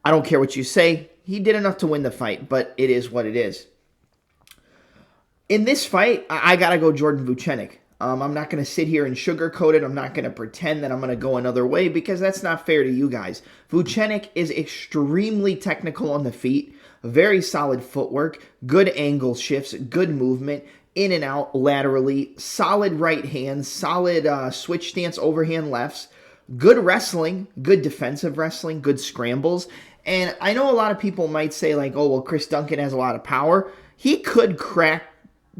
I don't care what you say. He did enough to win the fight, but it is what it is. In this fight, I got to go Jordan Vucenic. I'm not going to sit here and sugarcoat it. I'm not going to pretend that I'm going to go another way because that's not fair to you guys. Vucenic is extremely technical on the feet, very solid footwork, good angle shifts, good movement, in and out laterally, solid right hands, solid switch stance overhand lefts, good wrestling, good defensive wrestling, good scrambles. And I know a lot of people might say like, oh, well, Chris Duncan has a lot of power. He could crack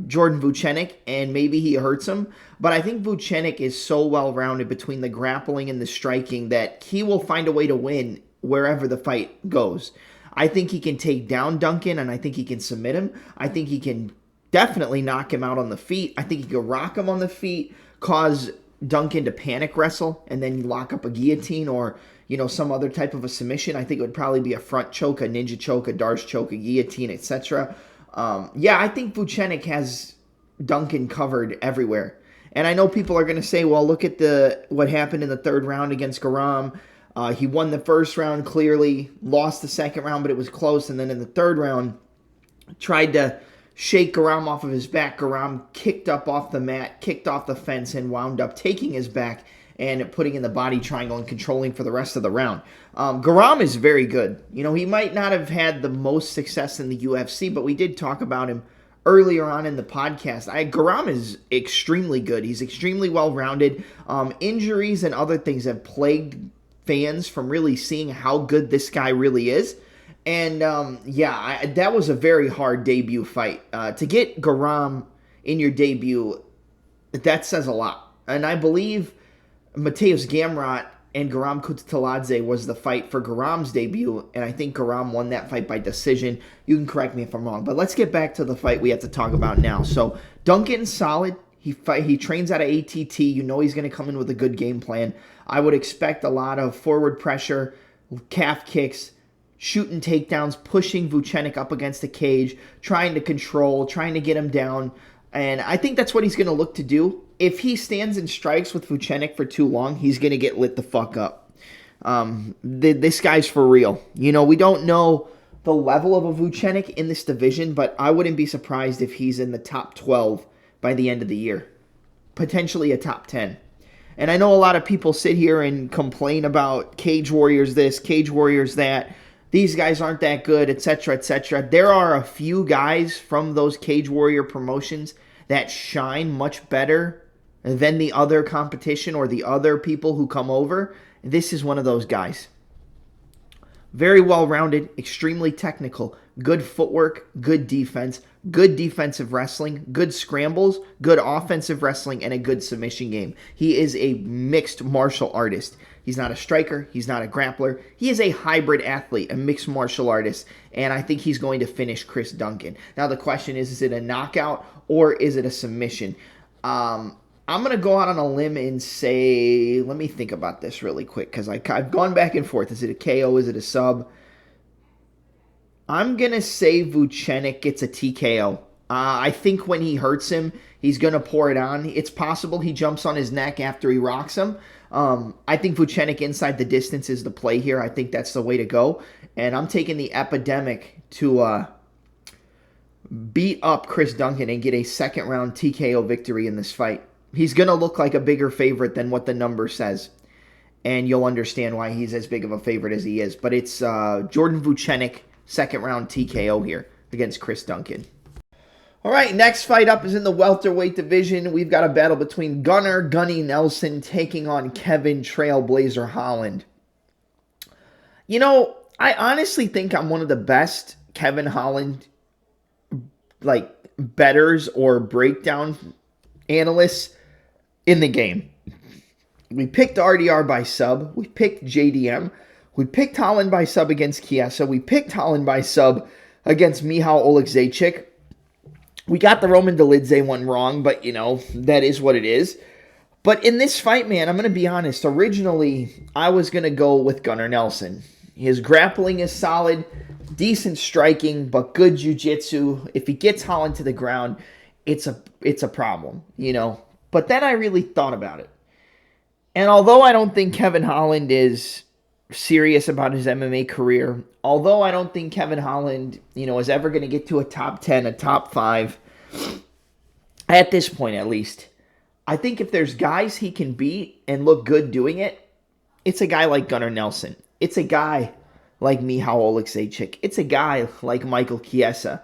Jordan Vucenic, and maybe he hurts him. But I think Vucenic is so well-rounded between the grappling and the striking that he will find a way to win wherever the fight goes. I think he can take down Duncan, and I think he can submit him. I think he can definitely knock him out on the feet. I think he can rock him on the feet, cause Duncan to panic wrestle, and then lock up a guillotine or some other type of a submission. I think it would probably be a front choke, a ninja choke, a Darce choke, a guillotine, etc. I think Vucenic has Duncan covered everywhere. And I know people are going to say, well, look at what happened in the third round against Guram. He won the first round clearly, lost the second round, but it was close. And then in the third round, tried to shake Guram off of his back. Guram kicked up off the mat, kicked off the fence, and wound up taking his back and putting in the body triangle and controlling for the rest of the round. Guram is very good. He might not have had the most success in the UFC, but we did talk about him earlier on in the podcast. Guram is extremely good. He's extremely well-rounded. Injuries and other things have plagued fans from really seeing how good this guy really is. And, that was a very hard debut fight. To get Guram in your debut, that says a lot. And I believe Mateusz Gamrot and Guram Kutateladze was the fight for Guram's debut, and I think Guram won that fight by decision. You can correct me if I'm wrong, but let's get back to the fight we have to talk about now. So Duncan's solid. He trains out of ATT. He's going to come in with a good game plan. I would expect a lot of forward pressure, calf kicks, shooting takedowns, pushing Vucenic up against the cage, trying to control, trying to get him down. And I think that's what he's going to look to do. If he stands and strikes with Vucenic for too long, he's going to get lit the fuck up. This guy's for real. We don't know the level of a Vucenic in this division, but I wouldn't be surprised if he's in the top 12 by the end of the year. Potentially a top 10. And I know a lot of people sit here and complain about Cage Warriors this, Cage Warriors that. These guys aren't that good, etc., etc. There are a few guys from those Cage Warrior promotions that shine much better than the other competition or the other people who come over. This is one of those guys. Very well-rounded, extremely technical, good footwork, good defense, good defensive wrestling, good scrambles, good offensive wrestling, and a good submission game. He is a mixed martial artist. He's not a striker. He's not a grappler. He is a hybrid athlete, a mixed martial artist, and I think he's going to finish Chris Duncan. Now, the question is it a knockout or is it a submission? I'm going to go out on a limb and say, let me think about this really quick because I've gone back and forth. Is it a KO? Is it a sub? I'm going to say Vucenic gets a TKO. I think when he hurts him, he's going to pour it on. It's possible he jumps on his neck after he rocks him. I think Vucenic inside the distance is the play here. I think that's the way to go. And I'm taking the epidemic to beat up Chris Duncan and get a second round TKO victory in this fight. He's going to look like a bigger favorite than what the number says. And you'll understand why he's as big of a favorite as he is. But it's Jordan Vucenic, second round TKO here against Chris Duncan. All right, next fight up is in the welterweight division. We've got a battle between Gunnar Gunny Nelson taking on Kevin Trailblazer Holland. You know, I honestly think I'm one of the best Kevin Holland bettors or breakdown analysts in the game. We picked RDR by sub. We picked JDM. We picked Holland by sub against Chiesa. We picked Holland by sub against Michał Oleksiejczyk. We got the Roman Dolidze one wrong, but, you know, that is what it is. But in this fight, man, I'm going to be honest. Originally, I was going to go with Gunnar Nelson. His grappling is solid, decent striking, but good jiu-jitsu. If he gets Holland to the ground, it's a problem, you know. But then I really thought about it. And although I don't think Kevin Holland is serious about his MMA career, although I don't think Kevin Holland, you know, is ever going to get to a top 10, a top 5, at this point at least, I think if there's guys he can beat and look good doing it, it's a guy like Gunnar Nelson. It's a guy like Michał Oleksiejczyk. It's a guy like Michael Chiesa.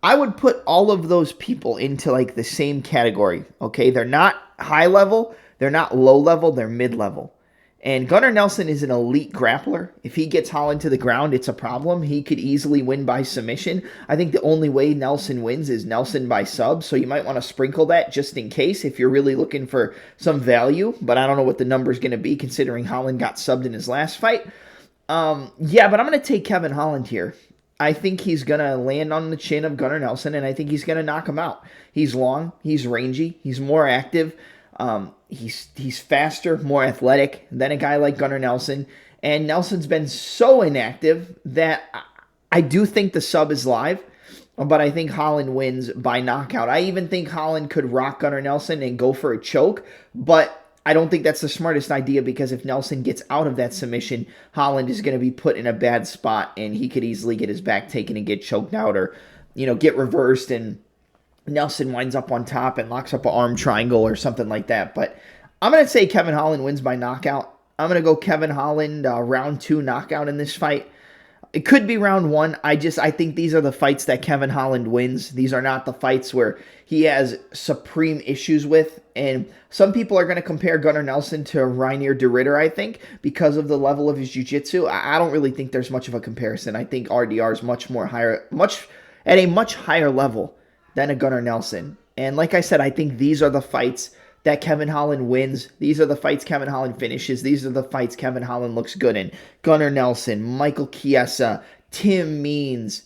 I would put all of those people into like the same category, okay? They're not high level, they're not low level, they're mid level. And Gunnar Nelson is an elite grappler. If he gets Holland to the ground, it's a problem. He could easily win by submission. I think the only way Nelson wins is Nelson by sub, so you might want to sprinkle that just in case if you're really looking for some value, but I don't know what the number is going to be considering Holland got subbed in his last fight. Yeah, but I'm going to take Kevin Holland here. I think he's going to land on the chin of Gunnar Nelson, and I think he's going to knock him out. He's long, he's rangy, he's more active. He's faster, more athletic than a guy like Gunnar Nelson. And Nelson's been so inactive that I do think the sub is live, but I think Holland wins by knockout. I even think Holland could rock Gunnar Nelson and go for a choke, but I don't think that's the smartest idea because if Nelson gets out of that submission, Holland is going to be put in a bad spot and he could easily get his back taken and get choked out or, you know, get reversed and Nelson winds up on top and locks up an arm triangle or something like that. But I'm going to say Kevin Holland wins by knockout. I'm going to go Kevin Holland round 2 knockout in this fight. It could be round 1. I think these are the fights that Kevin Holland wins. These are not the fights where he has supreme issues with. And some people are going to compare Gunnar Nelson to Reinier de Ridder, I think, because of the level of his jiu-jitsu. I don't really think there's much of a comparison. I think RDR is at a much higher level than a Gunnar Nelson. And like I said, I think these are the fights that Kevin Holland wins. These are the fights Kevin Holland finishes. These are the fights Kevin Holland looks good in. Gunnar Nelson, Michael Chiesa, Tim Means,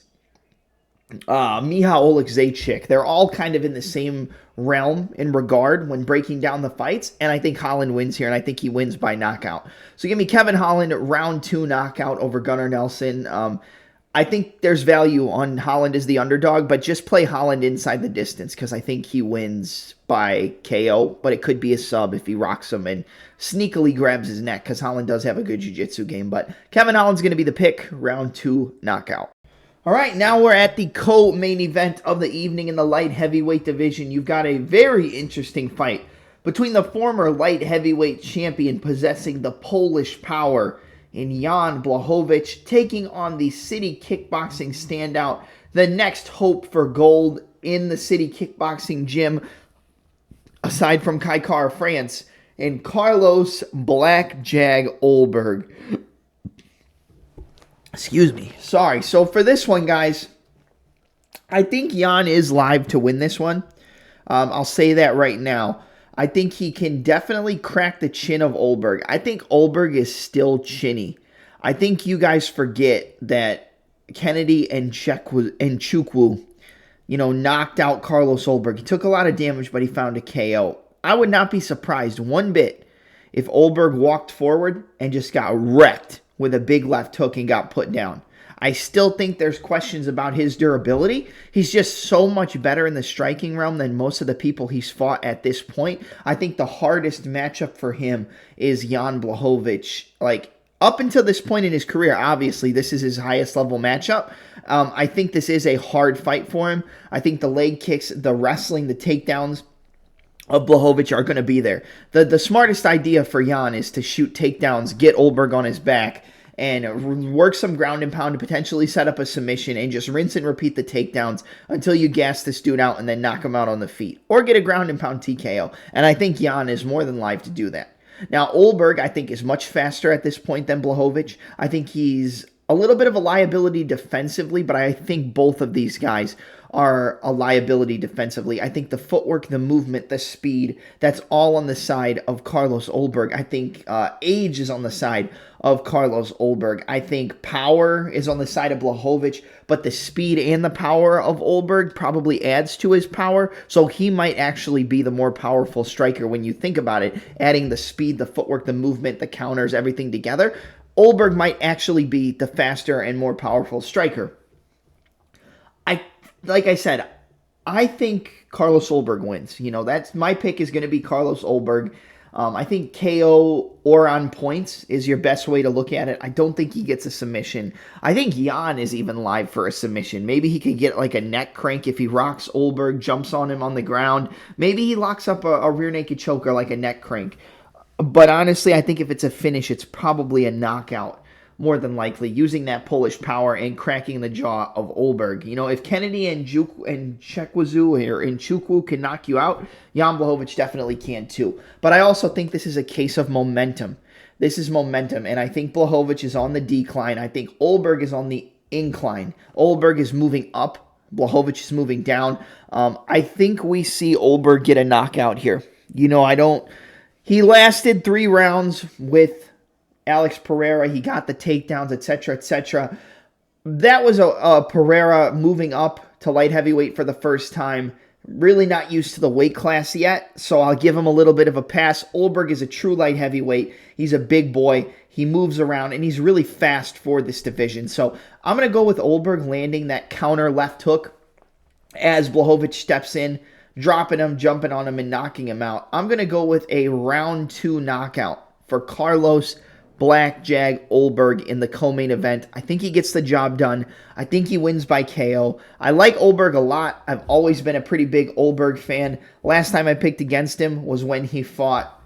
Michał Oleksiejczyk. They're all kind of in the same realm in regard when breaking down the fights. And I think Holland wins here, and I think he wins by knockout. So give me Kevin Holland round 2 knockout over Gunnar Nelson. I think there's value on Holland as the underdog, but just play Holland inside the distance because I think he wins by KO, but it could be a sub if he rocks him and sneakily grabs his neck because Holland does have a good jiu-jitsu game, but Kevin Holland's going to be the pick, round 2 knockout. All right, now we're at the co-main event of the evening in the light heavyweight division. You've got a very interesting fight between the former light heavyweight champion possessing the Polish power in Jan Blachowicz taking on the city kickboxing standout, the next hope for gold in the city kickboxing gym, aside from Kaikar, France, and Carlos Black Jag Ulberg. Excuse me. Sorry. So for this one, guys, I think Jan is live to win this one. I'll say that right now. I think he can definitely crack the chin of Ulberg. I think Ulberg is still chinny. I think you guys forget that Kennedy and Chukwu, you know, knocked out Carlos Ulberg. He took a lot of damage, but he found a KO. I would not be surprised one bit if Ulberg walked forward and just got wrecked with a big left hook and got put down. I still think there's questions about his durability. He's just so much better in the striking realm than most of the people he's fought at this point. I think the hardest matchup for him is Jan Blachowicz. Like, Up until this point in his career, obviously, this is his highest level matchup. I think this is a hard fight for him. I think the leg kicks, the wrestling, the takedowns of Blachowicz are going to be there. The smartest idea for Jan is to shoot takedowns, get Ulberg on his back, and work some ground and pound to potentially set up a submission and just rinse and repeat the takedowns until you gas this dude out and then knock him out on the feet. Or get a ground and pound TKO. And I think Jan is more than live to do that. Now, Ulberg, I think, is much faster at this point than Blachowicz. I think he's a little bit of a liability defensively, but I think both of these guys are a liability defensively. I think the footwork, the movement, the speed, that's all on the side of Carlos Ulberg. I think age is on the side of Carlos Ulberg. I think power is on the side of Blachowicz, but the speed and the power of Ulberg probably adds to his power, so he might actually be the more powerful striker when you think about it, adding the speed, the footwork, the movement, the counters, everything together. Ulberg might actually be the faster and more powerful striker. Like I said, I think Carlos Ulberg wins. That's my pick is going to be Carlos Ulberg. I think KO or on points is your best way to look at it. I don't think he gets a submission. I think Jan is even live for a submission. Maybe he could get like a neck crank if he rocks Ulberg, jumps on him on the ground. Maybe he locks up a rear naked choker like a neck crank. But honestly, I think if it's a finish, it's probably a knockout. More than likely, using that Polish power and cracking the jaw of Ulberg. If Kennedy and Chukwu can knock you out, Jan Blachowicz definitely can too. But I also think this is a case of momentum. This is momentum, and I think Blachowicz is on the decline. I think Ulberg is on the incline. Ulberg is moving up. Blachowicz is moving down. I think we see Ulberg get a knockout here. He lasted 3 rounds with Alex Pereira. He got the takedowns, etc., etc. That was a Pereira moving up to light heavyweight for the first time. Really not used to the weight class yet, so I'll give him a little bit of a pass. Ulberg is a true light heavyweight. He's a big boy. He moves around, and he's really fast for this division. So I'm going to go with Ulberg landing that counter left hook as Blachowicz steps in, dropping him, jumping on him, and knocking him out. I'm going to go with a round 2 knockout for Carlos Black Jag Ulberg in the co-main event. I think he gets the job done. I think he wins by KO. I like Ulberg a lot. I've always been a pretty big Ulberg fan. Last time I picked against him was when he fought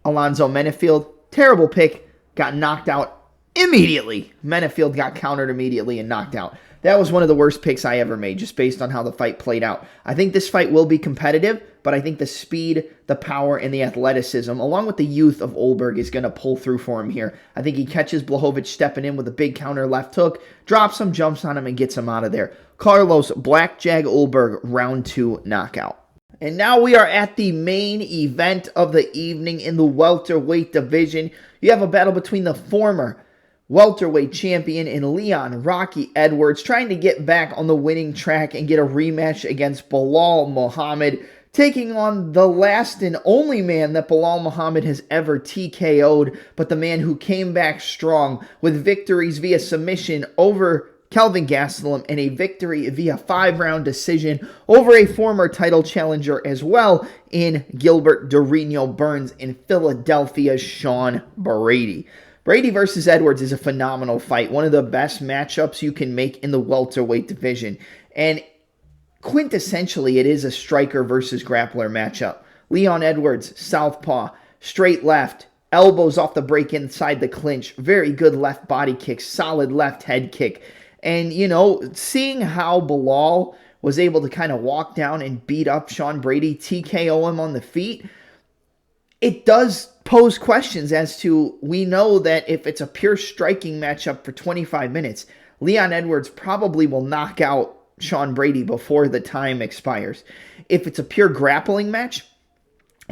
Alonzo Menefield. Terrible pick. Got knocked out immediately. Menefield got countered immediately and knocked out. That was one of the worst picks I ever made, just based on how the fight played out. I think this fight will be competitive, but I think the speed, the power, and the athleticism, along with the youth of Ulberg, is going to pull through for him here. I think he catches Blachowicz stepping in with a big counter left hook, drops him, jumps on him, and gets him out of there. Carlos Black Jag Ulberg, round 2 knockout. And now we are at the main event of the evening in the welterweight division. You have a battle between the former welterweight champion in Leon Rocky Edwards, trying to get back on the winning track and get a rematch against Belal Muhammad, taking on the last and only man that Belal Muhammad has ever TKO'd, but the man who came back strong with victories via submission over Kelvin Gastelum and a victory via 5-round decision over a former title challenger as well in Gilbert Dorino Burns in Philadelphia's Sean Brady. Brady versus Edwards is a phenomenal fight, one of the best matchups you can make in the welterweight division. And quintessentially, it is a striker versus grappler matchup. Leon Edwards, southpaw, straight left, elbows off the break inside the clinch, very good left body kick, solid left head kick. And, seeing how Belal was able to kind of walk down and beat up Sean Brady, TKO him on the feet, it does pose questions as to, we know that if it's a pure striking matchup for 25 minutes, Leon Edwards probably will knock out Sean Brady before the time expires. If it's a pure grappling match,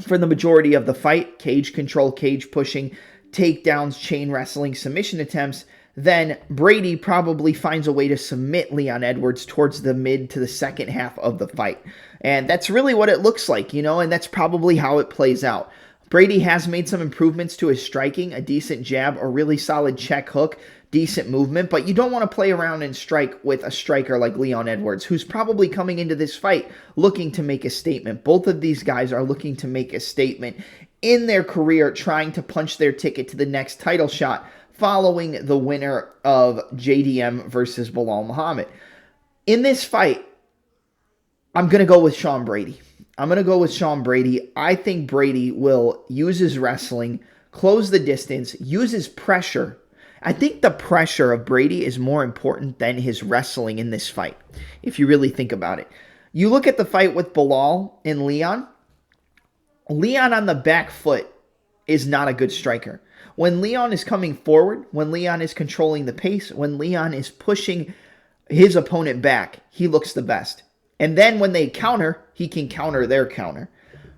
for the majority of the fight, cage control, cage pushing, takedowns, chain wrestling, submission attempts, then Brady probably finds a way to submit Leon Edwards towards the mid to the second half of the fight. And that's really what it looks like, and that's probably how it plays out. Brady has made some improvements to his striking, a decent jab, a really solid check hook, decent movement, but you don't want to play around and strike with a striker like Leon Edwards, who's probably coming into this fight looking to make a statement. Both of these guys are looking to make a statement in their career, trying to punch their ticket to the next title shot following the winner of JDM versus Belal Muhammad. In this fight, I'm going to go with Sean Brady. I think Brady will use his wrestling, close the distance, use his pressure. I think the pressure of Brady is more important than his wrestling in this fight, if you really think about it. You look at the fight with Belal and Leon. Leon on the back foot is not a good striker. When Leon is coming forward, when Leon is controlling the pace, when Leon is pushing his opponent back, he looks the best. And then when they counter, he can counter their counter.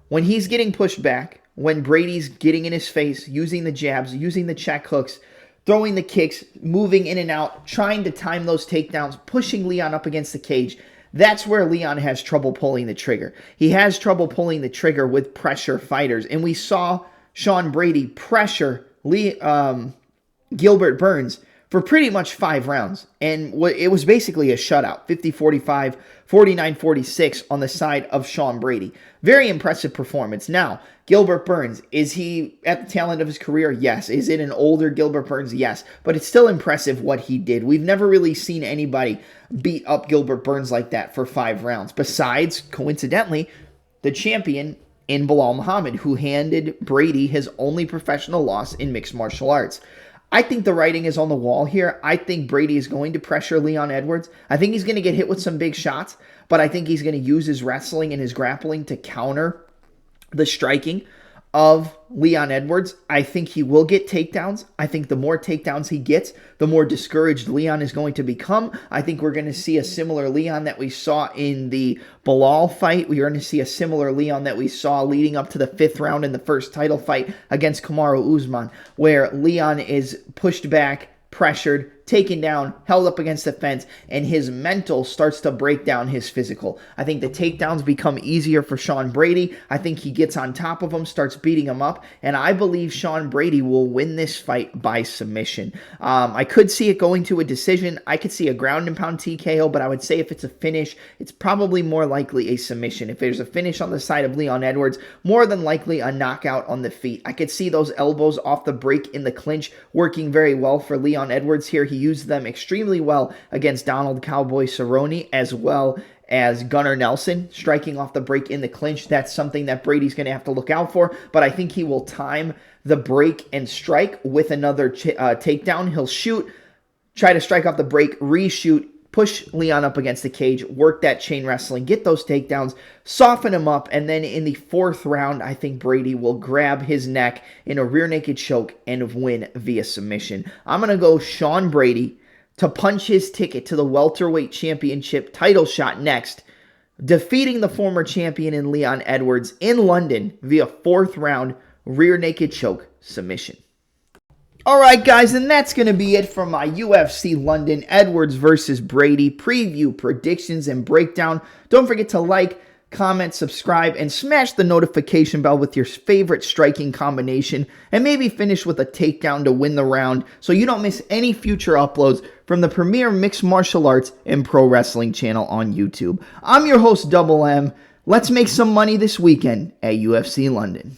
When he's getting pushed back, when Brady's getting in his face, using the jabs, using the check hooks, throwing the kicks, moving in and out, trying to time those takedowns, pushing Leon up against the cage, that's where Leon has trouble pulling the trigger. He has trouble pulling the trigger with pressure fighters. And we saw Sean Brady pressure Gilbert Burns for pretty much 5 rounds. And it was basically a shutout, 50-45, 49-46 on the side of Sean Brady. Very impressive performance. Now, Gilbert Burns, is he at the tail end of his career? Yes. Is it an older Gilbert Burns? Yes. But it's still impressive what he did. We've never really seen anybody beat up Gilbert Burns like that for 5 rounds. Besides, coincidentally, the champion in Belal Muhammad, who handed Brady his only professional loss in mixed martial arts. I think the writing is on the wall here. I think Brady is going to pressure Leon Edwards. I think he's going to get hit with some big shots, but I think he's going to use his wrestling and his grappling to counter the striking of Leon Edwards. I think he will get takedowns. I think the more takedowns he gets, the more discouraged Leon is going to become. I think we're going to see a similar Leon that we saw in the Belal fight. We're going to see a similar Leon that we saw leading up to the 5th round in the first title fight against Kamaru Usman, where Leon is pushed back, pressured, taken down, held up against the fence, and his mental starts to break down his physical. I think the takedowns become easier for Sean Brady. I think he gets on top of him, starts beating him up, and I believe Sean Brady will win this fight by submission. I could see it going to a decision. I could see a ground and pound TKO, but I would say if it's a finish, it's probably more likely a submission. If there's a finish on the side of Leon Edwards, more than likely a knockout on the feet. I could see those elbows off the break in the clinch working very well for Leon Edwards here. He used them extremely well against Donald Cowboy Cerrone, as well as Gunnar Nelson, striking off the break in the clinch. That's something that Brady's going to have to look out for, but I think he will time the break and strike with another takedown. He'll shoot, try to strike off the break, reshoot, push Leon up against the cage, work that chain wrestling, get those takedowns, soften him up, and then in the 4th round, I think Brady will grab his neck in a rear naked choke and win via submission. I'm going to go Sean Brady to punch his ticket to the welterweight championship title shot next, defeating the former champion in Leon Edwards in London via 4th round rear naked choke submission. Alright guys, and that's going to be it for my UFC London Edwards versus Brady preview, predictions, and breakdown. Don't forget to like, comment, subscribe, and smash the notification bell with your favorite striking combination, and maybe finish with a takedown to win the round so you don't miss any future uploads from the premier mixed martial arts and pro wrestling channel on YouTube. I'm your host, Double M. Let's make some money this weekend at UFC London.